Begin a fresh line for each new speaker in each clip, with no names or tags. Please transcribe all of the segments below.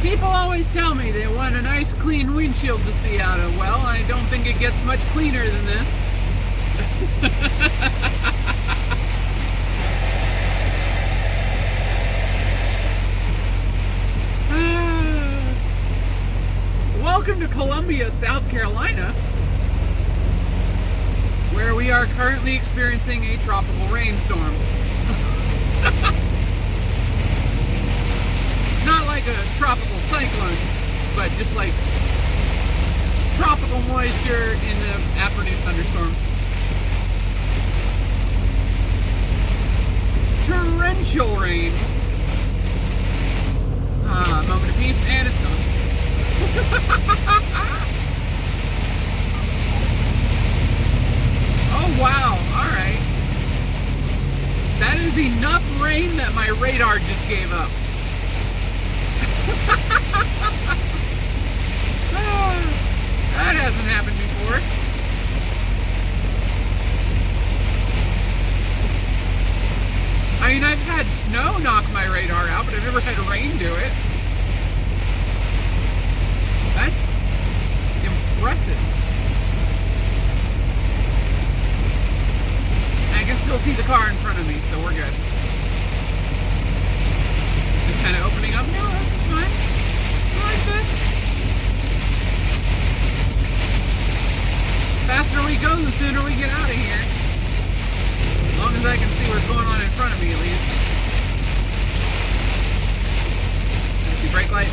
People always tell me they want a nice clean windshield to see out of. Well, I don't think it gets much cleaner than this. Welcome to Columbia, South Carolina, where we are currently experiencing a tropical rainstorm. Not like a tropical cyclone, but just like tropical moisture in the afternoon thunderstorm. Torrential rain. Moment of peace, and it's gone. Oh wow, alright. That is enough rain that my radar just gave up. That hasn't happened before. I mean, I've had snow knock my radar out, but I've never had rain do it. That's impressive. I can still see the car in front of me, so we're good. Just kind of opening up. No, this is fine. I like this. The faster we go, the sooner we get out of here. As long as I can see what's going on in front of me, at least. I see brake lights.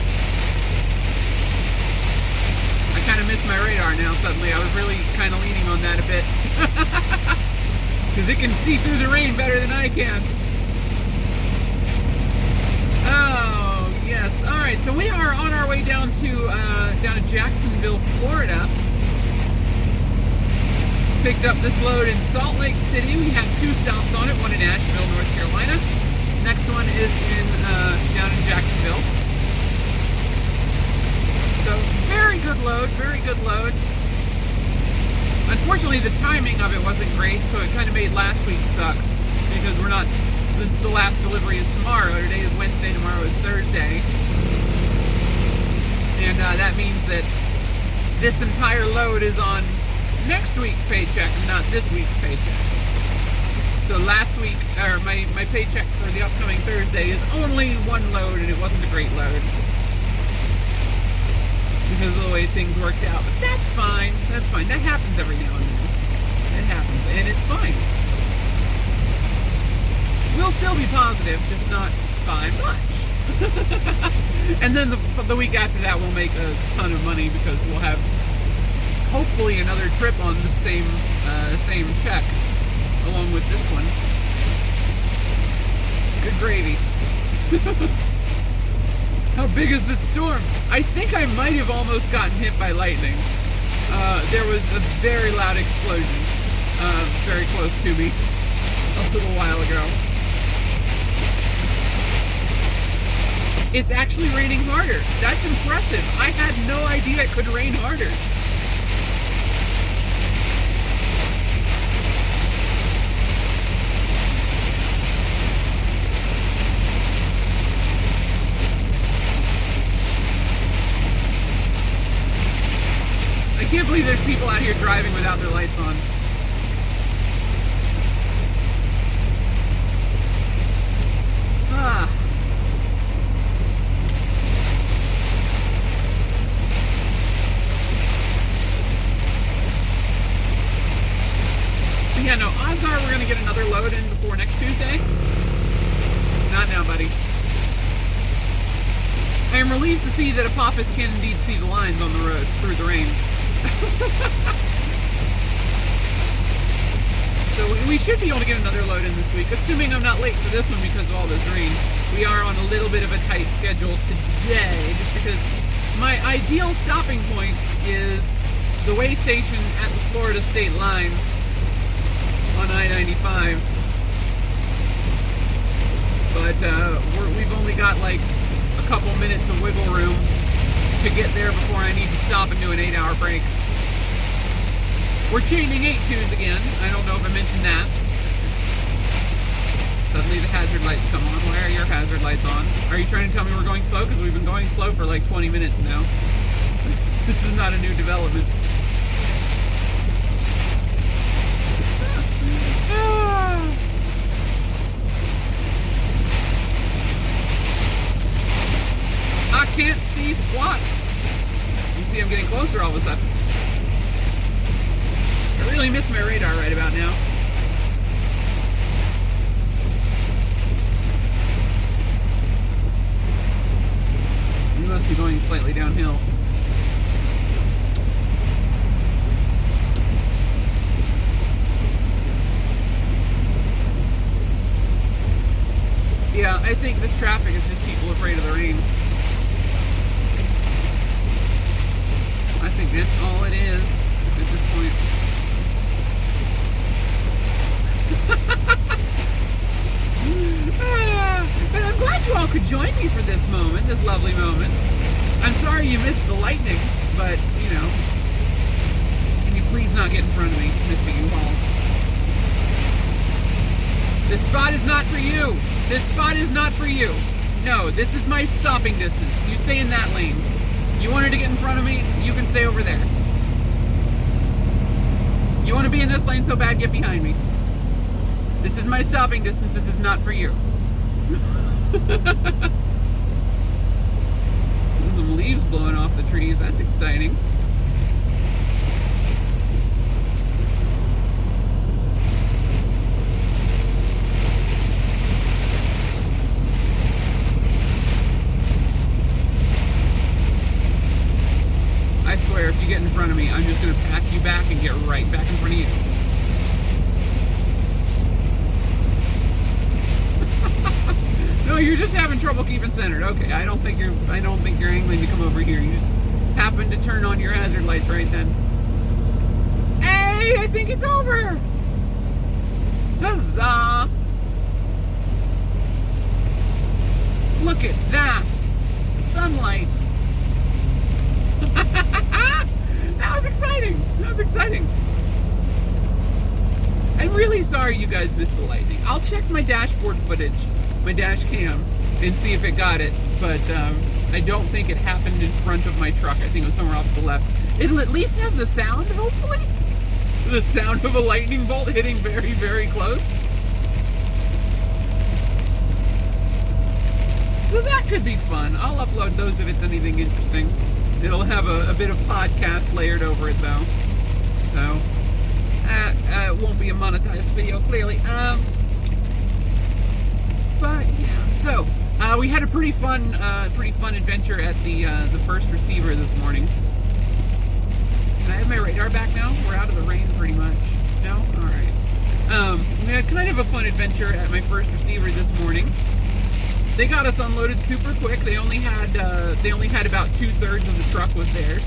I kind of miss my radar now suddenly. I was really kind of leaning on that a bit. Because it can see through the rain better than I can. Oh, yes. Alright, so we are on our way down to Jacksonville, Florida. Picked up this load in Salt Lake City. We had 2 stops on it, one in Asheville, North Carolina. Next one is down in Jacksonville. So, very good load, very good load. Unfortunately, the timing of it wasn't great, so it kind of made last week suck, because we're not, the last delivery is tomorrow. Today is Wednesday, tomorrow is Thursday. And that means that this entire load is on next week's paycheck and not this week's paycheck. So last week, or my paycheck for the upcoming Thursday is only 1 load, and it wasn't a great load because of the way things worked out. But that's fine. That's fine. That happens every now and then. It happens, and it's fine. We'll still be positive, just not by much. And then the week after that, we'll make a ton of money because we'll have hopefully another trip on the same check along with this one. Good gravy. How big is this storm? I think I might have almost gotten hit by lightning. There was a very loud explosion very close to me a little while ago. It's actually raining harder. That's impressive. I had no idea it could rain harder. I can't believe there's people out here driving without their lights on. Ah. So yeah, no, odds are we're going to get another load in before next Tuesday. Not now, buddy. I am relieved to see that Apophis can indeed see the lines on the road through the rain. So we should be able to get another load in this week, assuming I'm not late for this one because of all this rain. We are on a little bit of a tight schedule today, just because my ideal stopping point is the way station at the Florida state line on I-95. But we've only got like a couple minutes of wiggle room to get there before I need to stop and do an 8-hour break. We're chaining 8-2s again. I don't know if I mentioned that. Suddenly the hazard lights come on. Where are your hazard hazard lights on. Are you trying to tell me we're going slow? Because we've been going slow for like 20 minutes now. This is not a new development. I can't see squat. You can see I'm getting closer all of a sudden. I really miss my radar right about now. You must be going slightly downhill. Yeah, I think this traffic is just people afraid of the rain. I think that's all it is at this point. But I'm glad you all could join me for this moment, this lovely moment. I'm sorry you missed the lightning, but, you know, can you please not get in front of me, Mr. U-Haul? This spot is not for you. This spot is not for you. No, this is my stopping distance. You stay in that lane. You wanted to get in front of me, you can stay over there. You want to be in this lane so bad, get behind me. This is my stopping distance, this is not for you. Some leaves blowing off the trees, that's exciting. I swear, if you get in front of me, I'm just going to pass you back and get right back in front of you. No, you're just having trouble keeping centered. Okay, I don't think you're angling to come over here. You just happen to turn on your hazard lights right then. Hey, I think it's over. Huzzah! Look at that. Sunlight. That was exciting. That was exciting. I'm really sorry you guys missed the lightning. I'll check my dashboard footage, my dash cam, and see if it got it. But I don't think it happened in front of my truck. I think it was somewhere off to the left. It'll at least have the sound, hopefully. The sound of a lightning bolt hitting very, very close. So that could be fun. I'll upload those if it's anything interesting. It'll have a bit of podcast layered over it, though. So, it won't be a monetized video, clearly. But, yeah. So, we had a pretty fun adventure at the first receiver this morning. Can I have my radar back now? We're out of the rain, pretty much. No? Alright. We had kind of a fun adventure at my first receiver this morning. They got us unloaded super quick. They only had about 2/3 of the truck was theirs.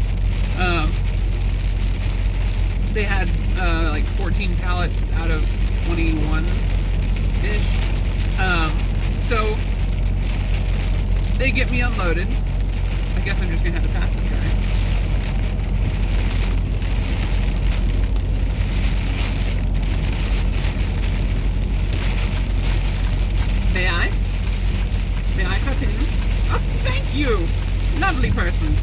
They had like 14 pallets out of 21-ish. So they get me unloaded. I guess I'm just gonna have to pass this guy. May I? May I cut in? Oh, thank you! Lovely person.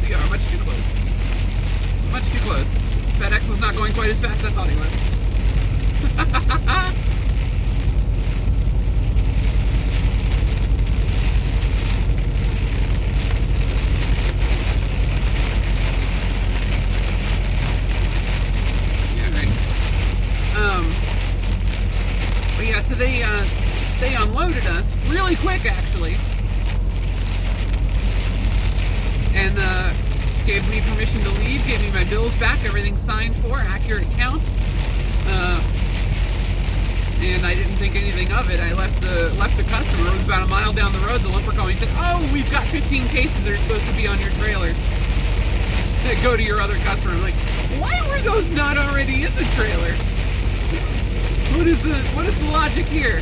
We are much too close. Much too close. FedEx was not going quite as fast as I thought he was. But yeah, so they unloaded us really quick, actually, and gave me permission to leave, gave me my bills back, everything signed for, accurate count, and I didn't think anything of it. I left the customer. It was about a mile down the road. The lumber company said, "Oh, we've got 15 cases that are supposed to be on your trailer that go to your other customer." I'm like, why were those not already in the trailer? What is the logic here?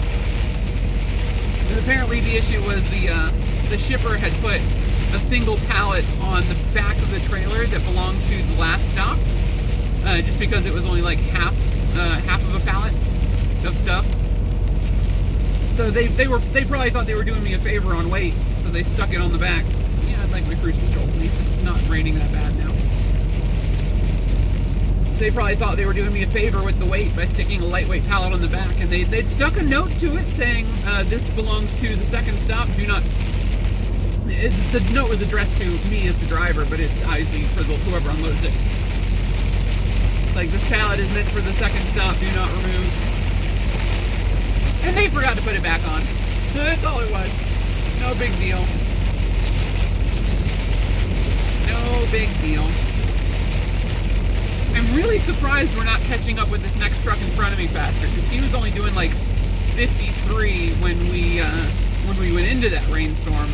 And apparently the issue was the shipper had put a single pallet on the back of the trailer that belonged to the last stop. just because it was only like half of a pallet of stuff. So they probably thought they were doing me a favor on weight, so they stuck it on the back. Yeah, I'd like my cruise control, please. It's not raining that bad now. So they probably thought they were doing me a favor with the weight by sticking a lightweight pallet on the back, and they'd stuck a note to it saying, this belongs to the second stop, do not... the note was addressed to me as the driver, but it's obviously for whoever unloads it. Like, this pallet is meant for the second stop, do not remove. And they forgot to put it back on. That's all it was. No big deal. No big deal. I'm really surprised we're not catching up with this next truck in front of me faster, because he was only doing like 53 when we went into that rainstorm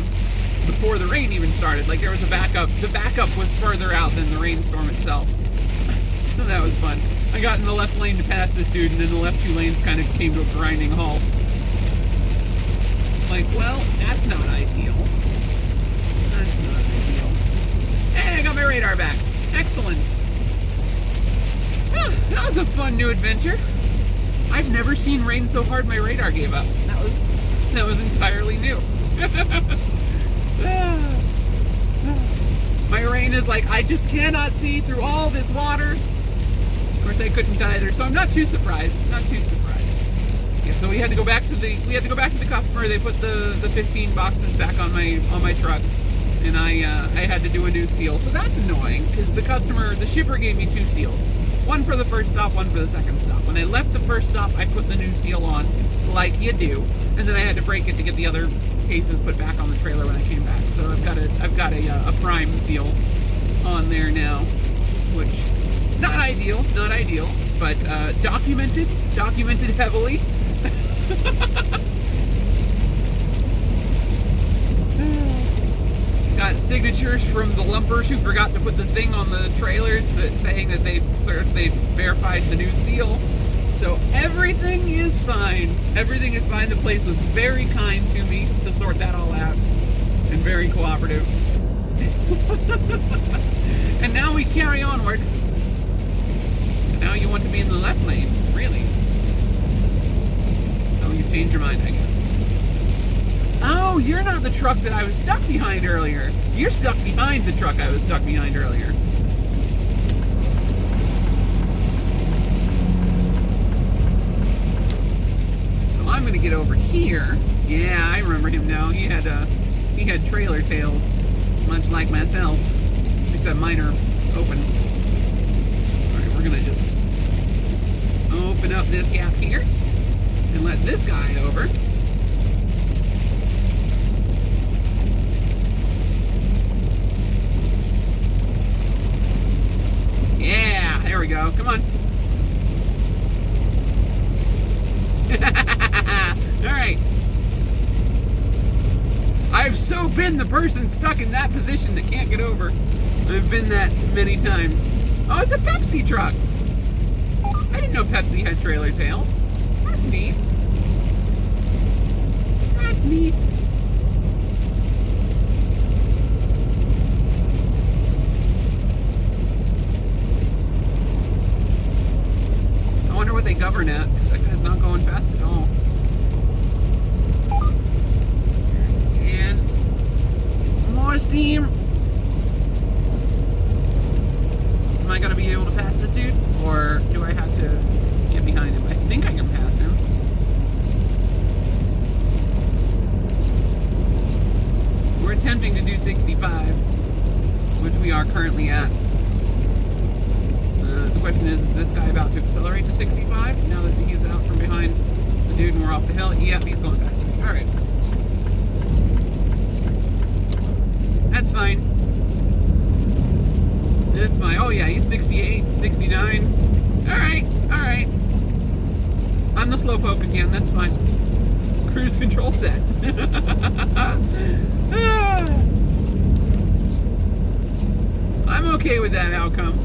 before the rain even started. Like, there was a backup. The backup was further out than the rainstorm itself. So that was fun. I got in the left lane to pass this dude, and then the left two lanes kind of came to a grinding halt. Like, well, that's not ideal. That's not ideal. Hey, I got my radar back. Excellent. Oh, that was a fun new adventure. I've never seen rain so hard my radar gave up. That was entirely new. My rain is like, I just cannot see through all this water. Of course, I couldn't either, so I'm not too surprised. Not too surprised. Yeah, so we had to go back to the customer. They put the 15 boxes back on my truck, and I had to do a new seal. So that's annoying because the shipper gave me 2 seals. One for the first stop, one for the second stop. When I left the first stop, I put the new seal on, like you do, and then I had to break it to get the other cases put back on the trailer when I came back. So I've got a prime seal on there now, which not ideal, but documented heavily. Got signatures from the lumpers who forgot to put the thing on the trailers saying that they verified the new seal. So everything is fine. Everything is fine. The place was very kind to me to sort that all out, and very cooperative. And now we carry onward. And now you want to be in the left lane, really? Oh, you changed your mind, I guess. Oh, you're not the truck that I was stuck behind earlier. You're stuck behind the truck I was stuck behind earlier. So I'm gonna get over here. Yeah, I remember him now. He had trailer tails, much like myself, except mine are open. Alright, we're gonna just open up this gap here and let this guy over. Yeah, there we go. Come on. Alright. I've so been the person stuck in that position that can't get over. I've been that many times. Oh, it's a Pepsi truck. I didn't know Pepsi had trailer tails. That's neat. That's neat. I wonder what they govern at. That guy's not going fast at all. And more steam. Am I going to be able to pass this dude? Or do I have to get behind him? I think I can pass him. We're attempting to do 65, which we are currently at. The question is this guy about to accelerate to 65 now that he's out from behind the dude and we're off the hill? Yep, he's going faster. Alright. That's fine. That's fine. Oh yeah, he's 68, 69. Alright, alright. I'm the slowpoke again, that's fine. Cruise control set. I'm okay with that outcome.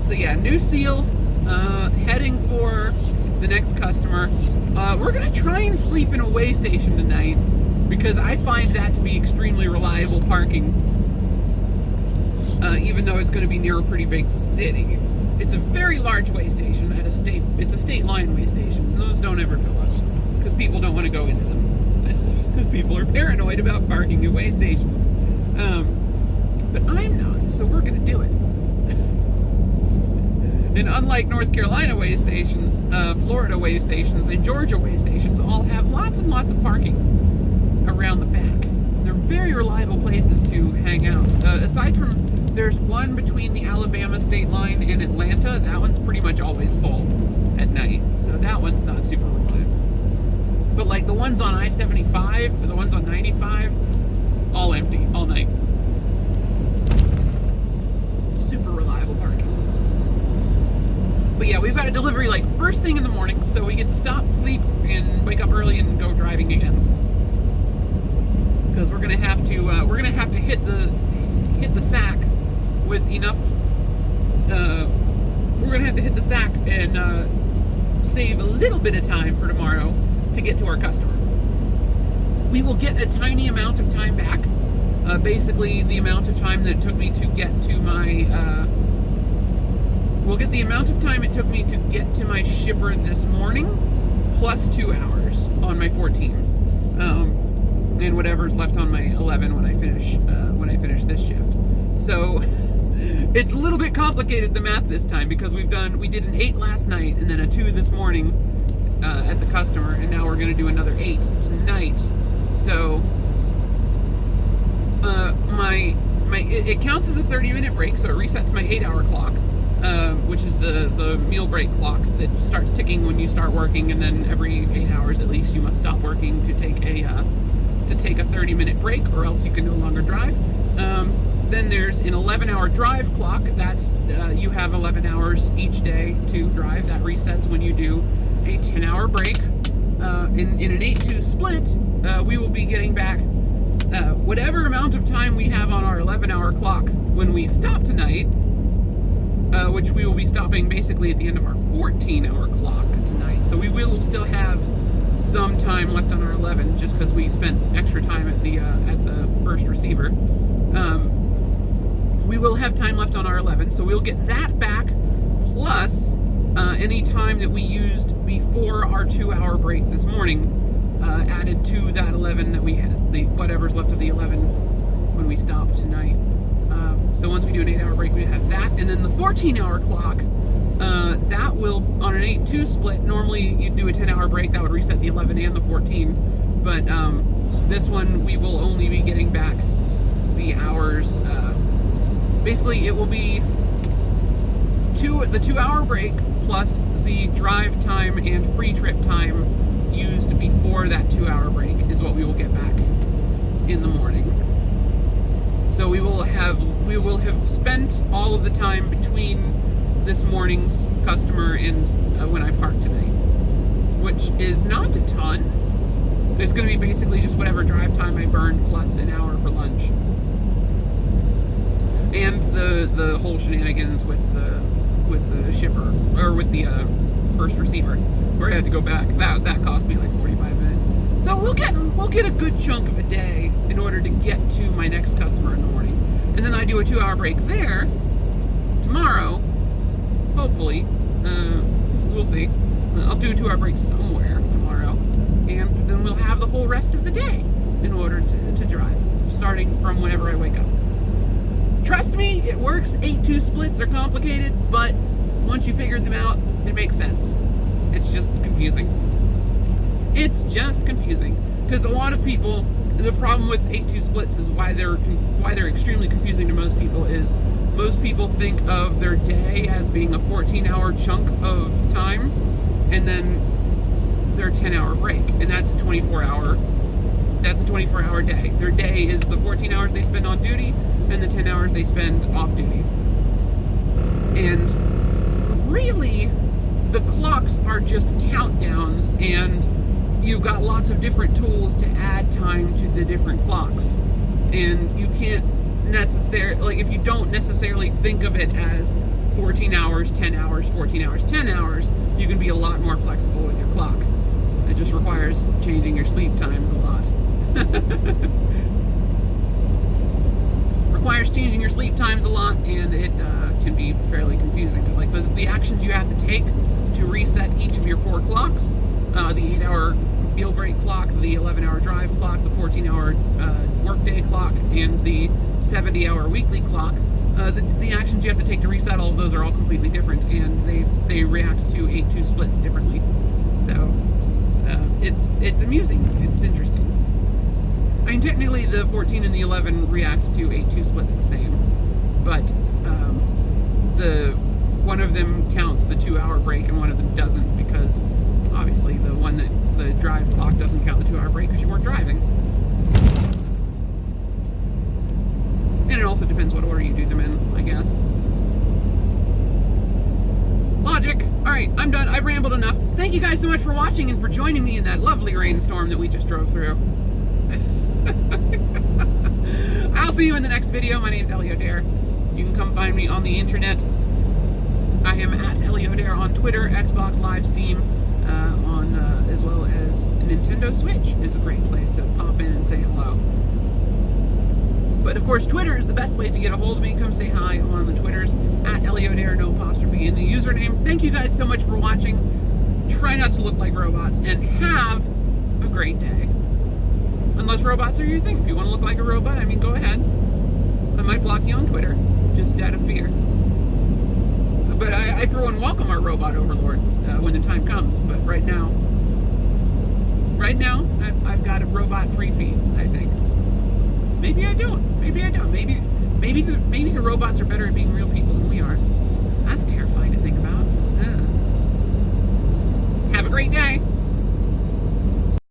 So yeah, new seal, heading for the next customer. We're gonna try and sleep in a way station tonight because I find that to be extremely reliable parking. even though it's going to be near a pretty big city. It's a very large way station at it's a state line way station, and those don't ever fill up because people don't want to go into them because people are paranoid about parking at way stations. But I'm not, so we're going to do it. And unlike North Carolina way stations, Florida way stations, and Georgia way stations all have lots and lots of parking around the back. They're very reliable places to hang out. Aside from, there's one between the Alabama state line and Atlanta. That one's pretty much always full at night, so that one's not super reliable. But like the ones on I-75 or the ones on 95, all empty all night. Super reliable parking. But yeah, we've got a delivery like first thing in the morning, so we get to stop, sleep, and wake up early and go driving again. Because we're gonna have to hit the sack with enough. We're gonna have to hit the sack and save a little bit of time for tomorrow to get to our customer. We will get a tiny amount of time back. Basically, the amount of time that it took me to get to my. We'll get the amount of time it took me to get to my shipper this morning, plus 2 hours on my 14, and whatever's left on my 11 when I finish this shift. So it's a little bit complicated, the math this time, because we did an 8 last night and then a 2 this morning at the customer, and now we're going to do another 8 tonight. So it counts as a 30-minute break, so it resets my 8-hour clock. Which is the meal break clock that starts ticking when you start working, and then every 8 hours at least you must stop working to take a 30-minute break, or else you can no longer drive. Then there's an 11-hour drive clock. That's you have 11 hours each day to drive. That resets when you do a 10-hour break. In an 8-2 split, we will be getting back whatever amount of time we have on our 11-hour clock when we stop tonight. Which we will be stopping basically at the end of our 14-hour clock tonight. So we will still have some time left on our 11, just because we spent extra time at the first receiver. We will have time left on our 11, so we'll get that back, plus any time that we used before our 2-hour break this morning, added to that 11 that we had, whatever's left of the 11 when we stop tonight. So once we do an 8-hour break, we have that. And then the 14-hour clock, that will, on an 8-2 split, normally you'd do a 10-hour break, that would reset the 11 and the 14. But this one, we will only be getting back the hours. Basically, it will be the 2-hour break plus the drive time and pre-trip time used before that 2-hour break is what we will get back in the morning. So we will have spent all of the time between this morning's customer and when I park tonight, which is not a ton. It's going to be basically just whatever drive time I burned plus an hour for lunch, and the whole shenanigans with the shipper, or with the first receiver, where I had to go back. That cost me like 45 minutes. So we'll get a good chunk of a day in order to get to my next customer in the morning. And then I do a 2-hour break there tomorrow, hopefully. We'll see. I'll do a 2-hour break somewhere tomorrow, and then we'll have the whole rest of the day in order to drive, starting from whenever I wake up. Trust me, it works. 8-2 splits are complicated, but once you figure them out, it makes sense. It's just confusing. It's just confusing, because a lot of people, the problem with 8-2 splits is why they're extremely confusing to most people is most people think of their day as being a 14-hour chunk of time, and then their 10-hour break, and that's a 24-hour day. Their day is the 14 hours they spend on duty and the 10 hours they spend off duty. And really, the clocks are just countdowns, and you've got lots of different tools to add time to the different clocks. And you can't necessarily, like, if you don't necessarily think of it as 14 hours, 10 hours, 14 hours, 10 hours, you can be a lot more flexible with your clock. It just requires changing your sleep times a lot. requires changing your sleep times a lot, and it can be fairly confusing, because like the actions you have to take to reset each of your 4 clocks, the 8-hour meal break clock, the 11-hour drive clock, the 14-hour workday clock, and the 70-hour weekly clock, the actions you have to take to reset all of those are all completely different, and they react to 8-2 splits differently. So it's amusing. It's interesting. I mean, technically the 14 and the 11 react to 8-2 splits the same, but the one of them counts the 2-hour break and one of them doesn't, because obviously the drive clock doesn't count the 2-hour break because you weren't driving. And it also depends what order you do them in, I guess. Logic. Alright, I'm done. I've rambled enough. Thank you guys so much for watching and for joining me in that lovely rainstorm that we just drove through. I'll see you in the next video. My name's Eliodare. You can come find me on the internet. I am at Eliodare on Twitter, Xbox Live, Steam, as well as Nintendo Switch is a great place to pop in and say hello. But of course, Twitter is the best place to get a hold of me. Come say hi on the Twitters, at Eliodare, no apostrophe in the username. Thank you guys so much for watching. Try not to look like robots, and have a great day. Unless robots are your thing. If you want to look like a robot, I mean, go ahead. I might block you on Twitter, just out of fear. But I for one, welcome our robot overlords when the time comes. But right now, I've got a robot-free feed, I think. Maybe I don't. Maybe I don't. Maybe the robots are better at being real people than we are. That's terrifying to think about. Have a great day.